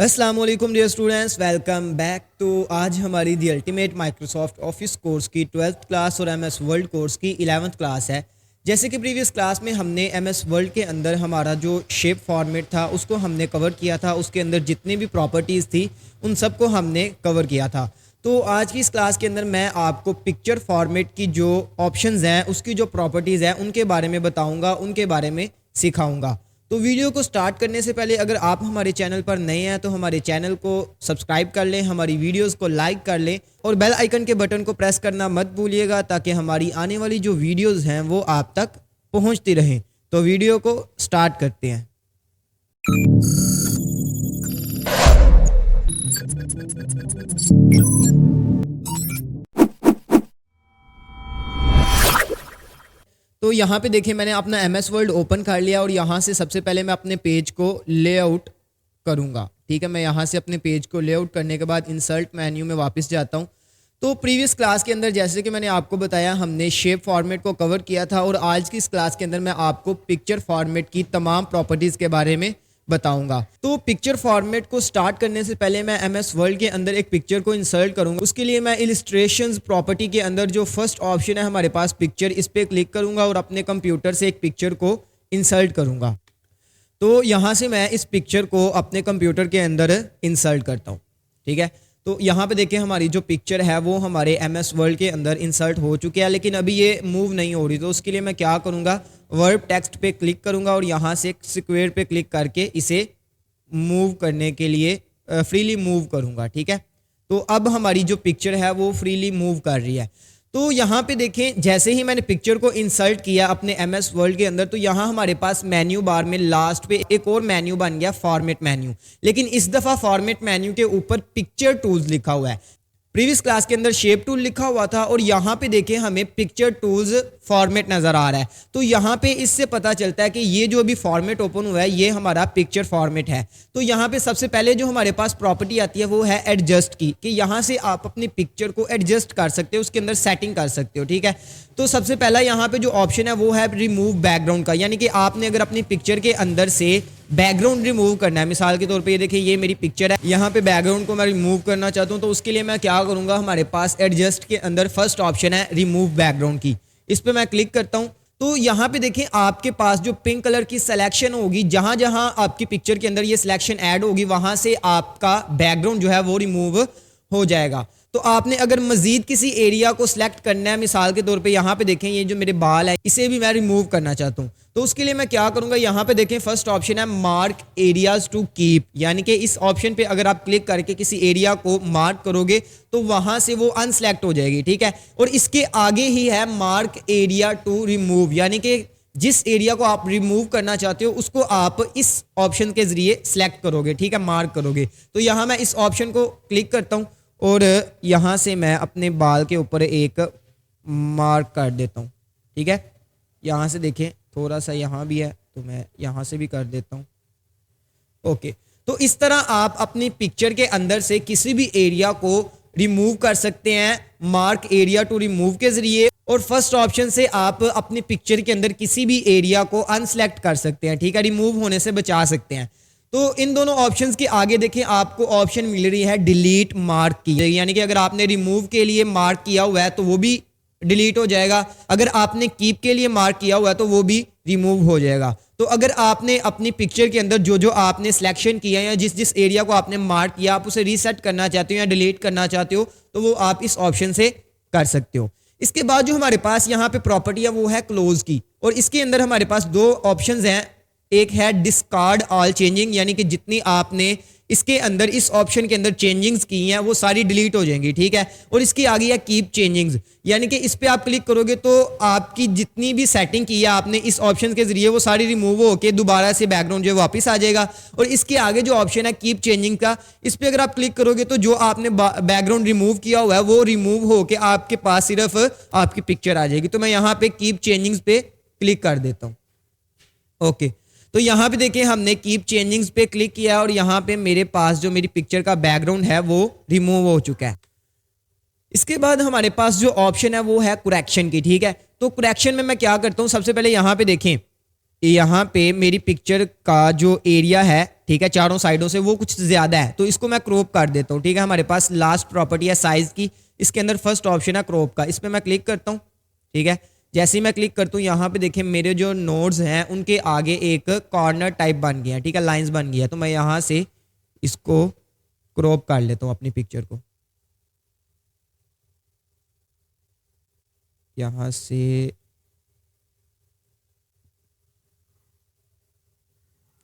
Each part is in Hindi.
अस्सलाम वालेकुम डियर स्टूडेंट्स, वेलकम बैक। तो आज हमारी the ultimate Microsoft office course की 12th क्लास और एमएस वर्ल्ड कोर्स की 11th क्लास है। जैसे कि प्रीवियस क्लास में हमने एमएस वर्ल्ड के अंदर हमारा जो शेप फॉर्मेट था उसको हमने कवर किया था, उसके अंदर जितनी भी प्रॉपर्टीज़ थी उन सबको हमने कवर किया था। तो आज की इस क्लास के अंदर मैं आपको पिक्चर फॉर्मेट की जो ऑप्शंस हैं उसकी जो प्रॉपर्टीज़ हैं उनके बारे में बताऊँगा, उनके बारे में सिखाऊँगा। तो वीडियो को स्टार्ट करने से पहले अगर आप हमारे चैनल पर नए हैं तो हमारे चैनल को सब्सक्राइब कर लें, हमारी वीडियोस को लाइक कर लें और बेल आइकन के बटन को प्रेस करना मत भूलिएगा ताकि हमारी आने वाली जो वीडियोस हैं वो आप तक पहुंचती रहें। तो वीडियो को स्टार्ट करते हैं। तो यहाँ पे देखिए मैंने अपना एमएस वर्ल्ड ओपन कर लिया और यहाँ से सबसे पहले मैं अपने पेज को लेआउट करूँगा। ठीक है, मैं यहाँ से अपने पेज को लेआउट करने के बाद इंसर्ट मेन्यू में वापस जाता हूँ। तो प्रीवियस क्लास के अंदर जैसे कि मैंने आपको बताया हमने शेप फॉर्मेट को कवर किया था और आज की इस क्लास के अंदर मैं आपको पिक्चर फॉर्मेट की तमाम प्रॉपर्टीज़ के बारे में बताऊंगा। तो पिक्चर फॉर्मेट को स्टार्ट करने से पहले मैं एमएस वर्ल्ड के अंदर एक पिक्चर को इंसर्ट करूंगा। उसके लिए मैं इलिस्ट्रेशंस प्रॉपर्टी के अंदर जो फर्स्ट ऑप्शन है हमारे पास पिक्चर, इस पर क्लिक करूंगा और अपने कंप्यूटर से एक पिक्चर को इंसर्ट करूंगा। तो यहाँ से मैं इस पिक्चर को अपने कंप्यूटर के अंदर इंसर्ट करता हूँ। ठीक है, तो यहाँ पे देखिए हमारी जो पिक्चर है वो हमारे एमएस वर्ल्ड के अंदर इंसर्ट हो चुकी है, लेकिन अभी ये मूव नहीं हो रही। तो उसके लिए मैं क्या करूँगा, वर्ब टेक्स्ट पे क्लिक करूँगा और यहाँ से स्क्वायर पे क्लिक करके इसे मूव करने के लिए फ्रीली मूव करूँगा। ठीक है, तो अब हमारी जो पिक्चर है वो फ्रीली मूव कर रही है। तो यहाँ पे देखें जैसे ही मैंने पिक्चर को इंसर्ट किया अपने एमएस वर्ल्ड के अंदर तो यहाँ हमारे पास मेन्यू बार में लास्ट पे एक और मेन्यू बन गया, फॉर्मेट मेन्यू। लेकिन इस दफ़ा फॉर्मेट मेन्यू के ऊपर पिक्चर टूल्स लिखा हुआ है। प्रीवियस क्लास के अंदर शेप टूल लिखा हुआ था और यहाँ पे देखें हमें पिक्चर टूल्स फॉर्मेट नज़र आ रहा है। तो यहाँ पे इससे पता चलता है कि ये जो अभी फॉर्मेट ओपन हुआ है ये हमारा पिक्चर फॉर्मेट है। तो यहाँ पे सबसे पहले जो हमारे पास प्रॉपर्टी आती है वो है एडजस्ट की, कि यहाँ से आप अपनी पिक्चर को एडजस्ट कर सकते हो, उसके अंदर सेटिंग कर सकते हो। ठीक है, तो सबसे पहला यहाँ पे जो ऑप्शन है वो है रिमूव बैकग्राउंड का, यानी कि आपने अगर अपनी पिक्चर के अंदर से बैकग्राउंड रिमूव करना है। मिसाल के तौर पे ये देखिए ये मेरी पिक्चर है, यहाँ पे बैकग्राउंड को मैं रिमूव करना चाहता हूँ। तो उसके लिए मैं क्या करूँगा, हमारे पास एडजस्ट के अंदर फर्स्ट ऑप्शन है रिमूव बैकग्राउंड की, इस पर मैं क्लिक करता हूँ। तो यहाँ पे देखें आपके पास जो पिंक कलर की सिलेक्शन होगी, जहाँ जहाँ आपकी पिक्चर के अंदर ये सिलेक्शन ऐड होगी वहाँ से आपका बैकग्राउंड जो है वो रिमूव हो जाएगा। तो आपने अगर मजीद किसी एरिया को सिलेक्ट करना है, मिसाल के तौर पे यहाँ पे देखें ये जो मेरे बाल है इसे भी मैं रिमूव करना चाहता हूँ। तो उसके लिए मैं क्या करूँगा, यहाँ पे देखें फर्स्ट ऑप्शन है मार्क एरियाज टू कीप, यानी कि इस ऑप्शन पे अगर आप क्लिक करके किसी एरिया को मार्क करोगे तो वहाँ से वो अनसेलेक्ट हो जाएगी। ठीक है, और इसके आगे ही है मार्क एरिया टू रिमूव, यानी कि जिस एरिया को आप रिमूव करना चाहते हो उसको आप इस ऑप्शन के जरिए सेलेक्ट करोगे। ठीक है, मार्क करोगे। तो यहाँ मैं इस ऑप्शन को क्लिक करता हूँ और यहाँ से मैं अपने बाल के ऊपर एक मार्क कर देता हूँ। ठीक है, यहाँ से देखें थोड़ा सा यहाँ भी है तो मैं यहाँ से भी कर देता हूँ। ओके, तो इस तरह आप अपनी पिक्चर के अंदर से किसी भी एरिया को रिमूव कर सकते हैं मार्क एरिया टू रिमूव के जरिए, और फर्स्ट ऑप्शन से आप अपनी पिक्चर के अंदर किसी भी एरिया को अनसेलेक्ट कर सकते हैं। ठीक है, रिमूव होने से बचा सकते हैं। तो इन दोनों ऑप्शंस के आगे देखें आपको ऑप्शन मिल रही है डिलीट मार्क की, यानी कि अगर आपने रिमूव के लिए मार्क किया हुआ है तो वो भी डिलीट हो जाएगा, अगर आपने कीप के लिए मार्क किया हुआ है तो वो भी रिमूव हो जाएगा। तो अगर आपने अपनी पिक्चर के अंदर जो जो आपने सिलेक्शन किया है या जिस जिस एरिया को आपने मार्क किया आप उसे रीसेट करना चाहते हो या डिलीट करना चाहते हो तो वो आप इस ऑप्शन से कर सकते हो। इसके बाद जो हमारे पास यहाँ पे प्रॉपर्टी है वो है क्लोज की, और इसके अंदर हमारे पास दो ऑप्शंस हैं। एक है डिस्कार्ड ऑल चेंजिंग, यानी कि जितनी आपने इसके अंदर इस ऑप्शन के अंदर चेंजिंग्स की हैं वो सारी डिलीट हो जाएंगी। ठीक है, और इसकी आगे है कीप चेंजिंग्स, यानी कि इस पे आप क्लिक करोगे तो आपकी जितनी भी सेटिंग की है आपने इस ऑप्शन के जरिए वो सारी रिमूव होकर दोबारा से बैकग्राउंड जो वापस आ जाएगा। और इसके आगे जो ऑप्शन है कीप चेंजिंग का, इस पर अगर आप क्लिक करोगे तो जो आपने बैकग्राउंड रिमूव किया हुआ है वो रिमूव होकर आपके पास सिर्फ आपकी पिक्चर आ जाएगी। तो मैं यहाँ पे कीप चेंजिंग्स पे क्लिक कर देता हूँ। ओके, तो यहाँ पे देखिए हमने कीप चेंजिंग्स पे क्लिक किया और यहाँ पे मेरे पास जो मेरी पिक्चर का बैकग्राउंड है वो रिमूव हो चुका है। इसके बाद हमारे पास जो ऑप्शन है वो है करेक्शन की। ठीक है, तो करेक्शन में मैं क्या करता हूँ, सबसे पहले यहाँ पे देखें यहाँ पे मेरी पिक्चर का जो एरिया है, ठीक है, चारों साइडों से वो कुछ ज़्यादा है, तो इसको मैं क्रॉप कर देता हूँ। ठीक है, हमारे पास लास्ट प्रॉपर्टी है साइज़ की, इसके अंदर फर्स्ट ऑप्शन है क्रॉप का, इस पर मैं क्लिक करता हूँ। ठीक है, जैसे ही मैं क्लिक करता हूँ यहाँ पे देखिए मेरे जो नोड्स हैं उनके आगे एक कॉर्नर टाइप बन गया है। ठीक है, लाइंस बन गया है, तो मैं यहाँ से इसको क्रॉप कर लेता हूँ अपनी पिक्चर को, यहाँ से।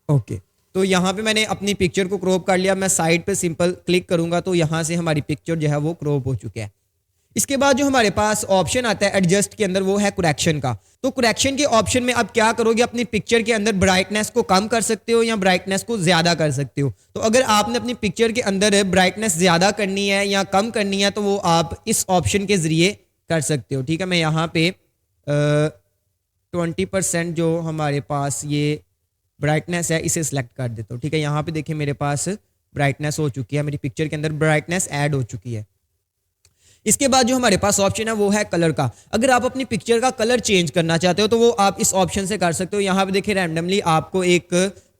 ओके, तो यहाँ पे मैंने अपनी पिक्चर को क्रॉप कर लिया। मैं साइड पे सिंपल क्लिक करूंगा तो यहाँ से हमारी पिक्चर जो है वो क्रॉप हो चुकी है। इसके बाद जो हमारे पास ऑप्शन आता है एडजस्ट के अंदर, वो है करेक्शन का। तो करेक्शन के ऑप्शन में आप क्या करोगे, अपनी पिक्चर के अंदर ब्राइटनेस को कम कर सकते हो या ब्राइटनेस को ज्यादा कर सकते हो। तो अगर आपने अपनी पिक्चर के अंदर ब्राइटनेस ज्यादा करनी है या कम करनी है तो वो आप इस ऑप्शन के जरिए कर सकते हो। ठीक है, मैं यहाँ पे 20% जो हमारे पास ये ब्राइटनेस है इसे सिलेक्ट कर देता हूँ। ठीक है, यहाँ पे देखिए मेरे पास ब्राइटनेस हो चुकी है, मेरी पिक्चर के अंदर ब्राइटनेस ऐड हो चुकी है। इसके बाद जो हमारे पास ऑप्शन है वो है कलर का। अगर आप अपनी पिक्चर का कलर चेंज करना चाहते हो तो वो आप इस ऑप्शन से कर सकते हो। यहाँ पे देखिए रैंडमली आपको एक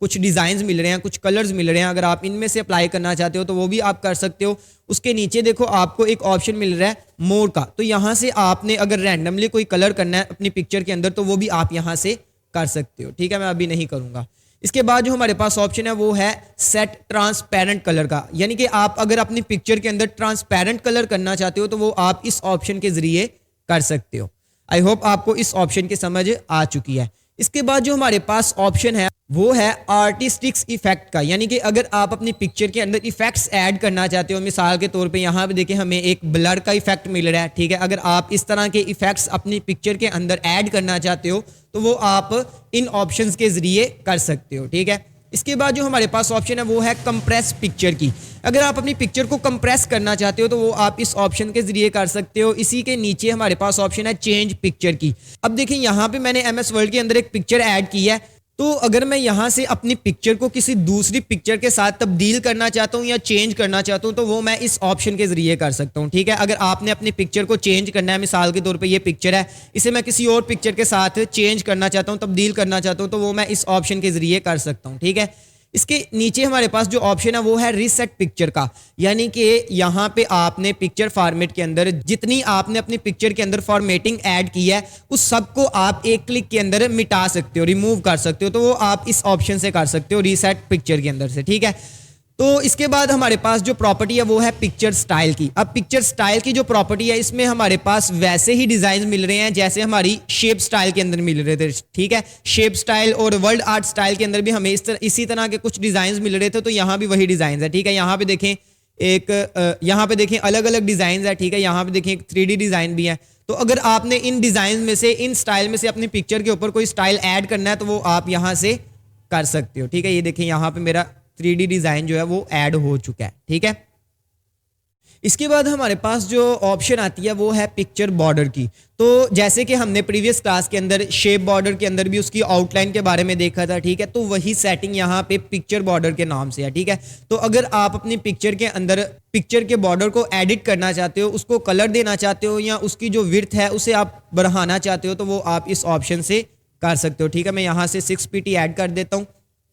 कुछ डिजाइन मिल रहे हैं, कुछ कलर्स मिल रहे हैं, अगर आप इनमें से अप्लाई करना चाहते हो तो वो भी आप कर सकते हो। उसके नीचे देखो आपको एक ऑप्शन मिल रहा है मोर का, तो यहाँ से आपने अगर रैंडमली कोई कलर करना है अपनी पिक्चर के अंदर तो वो भी आप यहाँ से कर सकते हो। ठीक है, मैं अभी नहीं करूंगा। इसके बाद जो हमारे पास ऑप्शन है वो है सेट ट्रांसपेरेंट कलर का, यानी कि आप अगर अपनी पिक्चर के अंदर ट्रांसपेरेंट कलर करना चाहते हो तो वो आप इस ऑप्शन के जरिए कर सकते हो। आई होप आपको इस ऑप्शन की समझ आ चुकी है। इसके बाद जो हमारे पास ऑप्शन है वो है आर्टिस्टिक्स इफेक्ट का, यानी कि अगर आप अपनी पिक्चर के अंदर इफेक्ट्स ऐड करना चाहते हो, मिसाल के तौर पे यहाँ पे देखिए हमें एक ब्लर का इफेक्ट मिल रहा है। ठीक है, अगर आप इस तरह के इफेक्ट्स अपनी पिक्चर के अंदर ऐड करना चाहते हो तो वो आप इन ऑप्शंस के जरिए कर सकते हो। ठीक है, इसके बाद जो हमारे पास ऑप्शन है वो है कंप्रेस पिक्चर की। अगर आप अपनी पिक्चर को कंप्रेस करना चाहते हो तो वो आप इस ऑप्शन के जरिए कर सकते हो। इसी के नीचे हमारे पास ऑप्शन है चेंज पिक्चर की। अब देखिए यहाँ पे मैंने MS वर्ड के अंदर एक पिक्चर ऐड की है, तो अगर मैं यहाँ से अपनी पिक्चर को किसी दूसरी पिक्चर के साथ तब्दील करना चाहता हूँ या चेंज करना चाहता हूँ तो वो मैं इस ऑप्शन के जरिए कर सकता हूँ। ठीक है, अगर आपने अपनी पिक्चर को चेंज करना है, मिसाल के तौर पे ये पिक्चर है, इसे मैं किसी और पिक्चर के साथ चेंज करना चाहता हूँ, तब्दील करना चाहता हूँ, तो वो मैं इस ऑप्शन के जरिए कर सकता हूँ। ठीक है, इसके नीचे हमारे पास जो ऑप्शन है वो है रीसेट पिक्चर का, यानी कि यहाँ पे आपने पिक्चर फॉर्मेट के अंदर जितनी आपने अपनी पिक्चर के अंदर फॉर्मेटिंग ऐड की है उस सबको आप एक क्लिक के अंदर मिटा सकते हो, रिमूव कर सकते हो, तो वो आप इस ऑप्शन से कर सकते हो रीसेट पिक्चर के अंदर से। ठीक है, तो इसके बाद हमारे पास जो प्रॉपर्टी है वो है पिक्चर स्टाइल की। अब पिक्चर स्टाइल की जो प्रॉपर्टी है इसमें हमारे पास वैसे ही डिजाइन मिल रहे हैं जैसे हमारी शेप स्टाइल के अंदर मिल रहे थे। ठीक है, शेप स्टाइल और वर्ल्ड आर्ट स्टाइल के अंदर भी हमें इसी तरह के कुछ डिजाइन मिल रहे थे, तो यहाँ भी वही डिजाइन है। ठीक है, यहाँ पे देखें यहाँ पे देखें अलग अलग डिजाइन है। ठीक है, यहाँ पे देखें एक 3D डिजाइन भी है। तो अगर आपने इन डिजाइन में से, इन स्टाइल में से अपनी पिक्चर के ऊपर कोई स्टाइल ऐड करना है तो वो आप यहाँ से कर सकते हो। ठीक है, ये देखें यहाँ पे मेरा 3D डिजाइन जो है वो ऐड हो चुका है। ठीक है, इसके बाद हमारे पास जो ऑप्शन आती है वो है पिक्चर बॉर्डर की। तो जैसे कि हमने प्रीवियस क्लास के अंदर शेप बॉर्डर के अंदर भी उसकी आउटलाइन के बारे में देखा था। ठीक है, तो वही सेटिंग यहाँ पे पिक्चर बॉर्डर के नाम से है। ठीक है, तो अगर आप अपनी पिक्चर के अंदर पिक्चर के बॉर्डर को एडिट करना चाहते हो, उसको कलर देना चाहते हो या उसकी जो विड्थ है उसे आप बढ़ाना चाहते हो तो वो आप इस ऑप्शन से कर सकते हो। ठीक है, मैं यहाँ से 6pt ऐड कर देता हूँ।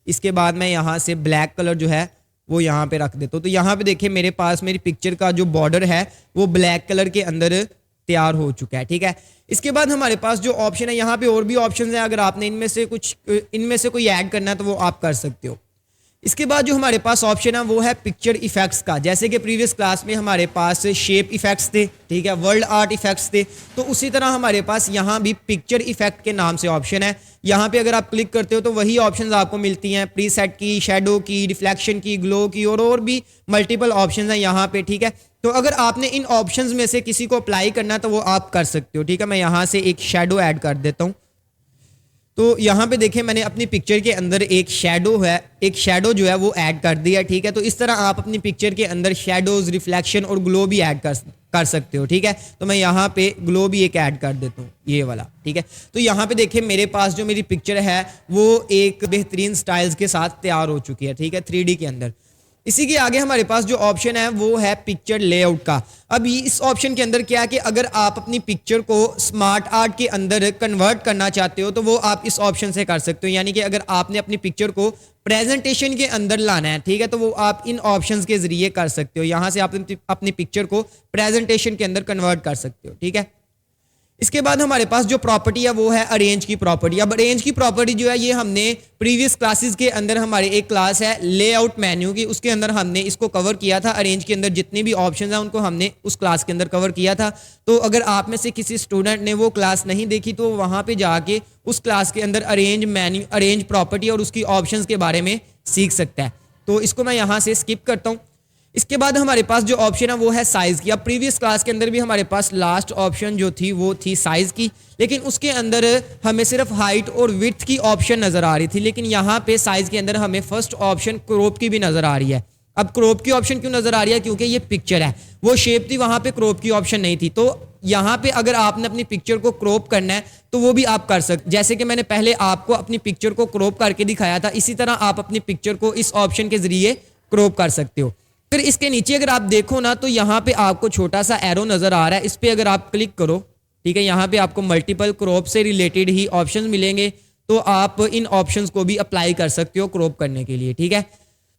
इसके बाद मैं यहाँ से ब्लैक कलर जो है वो यहाँ पे रख देता हूँ। तो यहाँ पे देखिए मेरे पास मेरी पिक्चर का जो बॉर्डर है वो ब्लैक कलर के अंदर तैयार हो चुका है। ठीक है, इसके बाद हमारे पास जो ऑप्शन है यहाँ पे और भी ऑप्शन है, अगर आपने इनमें से कोई ऐड करना है तो वो आप कर सकते हो। इसके बाद जो हमारे पास ऑप्शन है वो है पिक्चर इफेक्ट्स का। जैसे कि प्रीवियस क्लास में हमारे पास शेप इफेक्ट्स थे, ठीक है, वर्ल्ड आर्ट इफेक्ट्स थे, तो उसी तरह हमारे पास यहाँ भी पिक्चर इफेक्ट के नाम से ऑप्शन है। यहाँ पे अगर आप क्लिक करते हो तो वही ऑप्शंस आपको मिलती हैं, प्रीसेट की, शेडो की, रिफ्लेक्शन की, ग्लो की और भी मल्टीपल ऑप्शंस हैं यहाँ पे। ठीक है, तो अगर आपने इन ऑप्शंस में से किसी को अप्लाई करना है तो वो आप कर सकते हो। ठीक है, मैं यहाँ से एक शेडो ऐड कर देता हूँ। तो यहाँ पे देखें मैंने अपनी पिक्चर के अंदर एक शेडो जो है वो ऐड कर दिया। ठीक है, तो इस तरह आप अपनी पिक्चर के अंदर शेडोज, रिफ्लेक्शन और ग्लो भी ऐड कर सकते हो। ठीक है, तो मैं यहाँ पे ग्लो भी एक ऐड कर देता हूँ, ये वाला। ठीक है, तो यहाँ पे देखें मेरे पास जो मेरी पिक्चर है वो एक बेहतरीन स्टाइल्स के साथ तैयार हो चुकी है। ठीक है, 3D के अंदर। इसी के आगे हमारे पास जो ऑप्शन है वो है पिक्चर लेआउट का। अब इस ऑप्शन के अंदर क्या है कि अगर आप अपनी पिक्चर को स्मार्ट आर्ट के अंदर कन्वर्ट करना चाहते हो तो वो आप इस ऑप्शन से कर सकते हो। यानी कि अगर आपने अपनी पिक्चर को प्रेजेंटेशन के अंदर लाना है, ठीक है, तो वो आप इन ऑप्शंस के जरिए कर सकते हो। यहाँ से आप अपनी पिक्चर को प्रेजेंटेशन के अंदर कन्वर्ट कर सकते हो, ठीक है। इसके बाद हमारे पास जो प्रॉपर्टी है वो है अरेंज की प्रॉपर्टी। अब अरेंज की प्रॉपर्टी जो है ये हमने प्रीवियस क्लासेस के अंदर, हमारे एक क्लास है लेआउट मेन्यू की, उसके अंदर हमने इसको कवर किया था। अरेंज के अंदर जितने भी ऑप्शंस हैं उनको हमने उस क्लास के अंदर कवर किया था। तो अगर आप में से किसी स्टूडेंट ने वो क्लास नहीं देखी तो वहाँ पे जाके उस क्लास के अंदर अरेंज प्रॉपर्टी और उसकी ऑप्शंस के बारे में सीख सकता है। तो इसको मैं यहाँ से स्किप करता हूँ। इसके बाद हमारे पास जो ऑप्शन है वो है साइज़ की। अब प्रीवियस क्लास के अंदर भी हमारे पास लास्ट ऑप्शन जो थी वो थी साइज़ की, लेकिन उसके अंदर हमें सिर्फ हाइट और विड्थ की ऑप्शन नज़र आ रही थी। लेकिन यहाँ पे साइज़ के अंदर हमें फर्स्ट ऑप्शन क्रॉप की भी नज़र आ रही है। अब क्रॉप की ऑप्शन क्यों नज़र आ रही है? क्योंकि ये पिक्चर है, वो शेप थी, वहाँ पे क्रॉप की ऑप्शन नहीं थी। तो यहाँ पे अगर आपने अपनी पिक्चर को क्रॉप करना है तो वो भी आप कर सकते। जैसे कि मैंने पहले आपको अपनी पिक्चर को क्रॉप करके दिखाया था, इसी तरह आप अपनी पिक्चर को इस ऑप्शन के जरिए क्रॉप कर सकते हो। फिर इसके नीचे अगर आप देखो ना तो यहाँ पे आपको छोटा सा एरो नज़र आ रहा है, इस पर अगर आप क्लिक करो, ठीक है, यहाँ पे आपको मल्टीपल क्रॉप से रिलेटेड ही ऑप्शंस मिलेंगे। तो आप इन ऑप्शंस को भी अप्लाई कर सकते हो क्रॉप करने के लिए, ठीक है।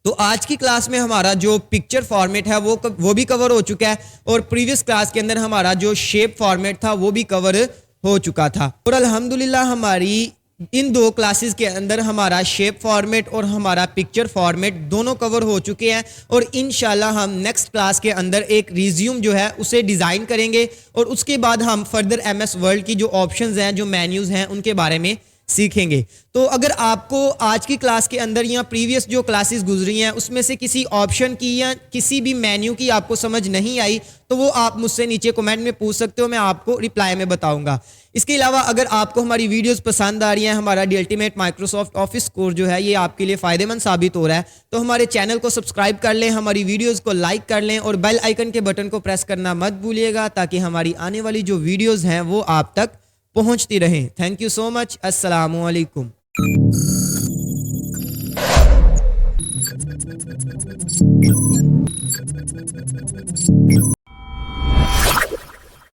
तो आज की क्लास में हमारा जो पिक्चर फॉर्मेट है वो भी कवर हो चुका है, और प्रीवियस क्लास के अंदर हमारा जो शेप फॉर्मेट था वो भी कवर हो चुका था। और अल्हम्दुलिल्लाह हमारी इन दो क्लासेस के अंदर हमारा शेप फॉर्मेट और हमारा पिक्चर फॉर्मेट दोनों कवर हो चुके हैं। और इंशाल्लाह हम नेक्स्ट क्लास के अंदर एक रिज्यूम जो है उसे डिज़ाइन करेंगे, और उसके बाद हम फर्दर MS वर्ल्ड की जो ऑप्शंस हैं, जो मेन्यूज़ हैं, उनके बारे में सीखेंगे। तो अगर आपको आज की क्लास के अंदर या प्रीवियस जो क्लासेस गुजरी हैं उसमें से किसी ऑप्शन की या किसी भी मेन्यू की आपको समझ नहीं आई तो वो आप मुझसे नीचे कमेंट में पूछ सकते हो, मैं आपको रिप्लाई में बताऊंगा। इसके अलावा अगर आपको हमारी वीडियोस पसंद आ रही हैं, हमारा the ultimate Microsoft office course जो है ये आपके लिए फ़ायदेमंद साबित हो रहा है, तो हमारे चैनल को सब्सक्राइब कर लें, हमारी वीडियोज़ को लाइक कर लें और बेल आइकन के बटन को प्रेस करना मत भूलिएगा, ताकि हमारी आने वाली जो वीडियोज़ हैं वो आप तक पहुंचती रहें। Thank you so much. अस्सलामु अलैकुम।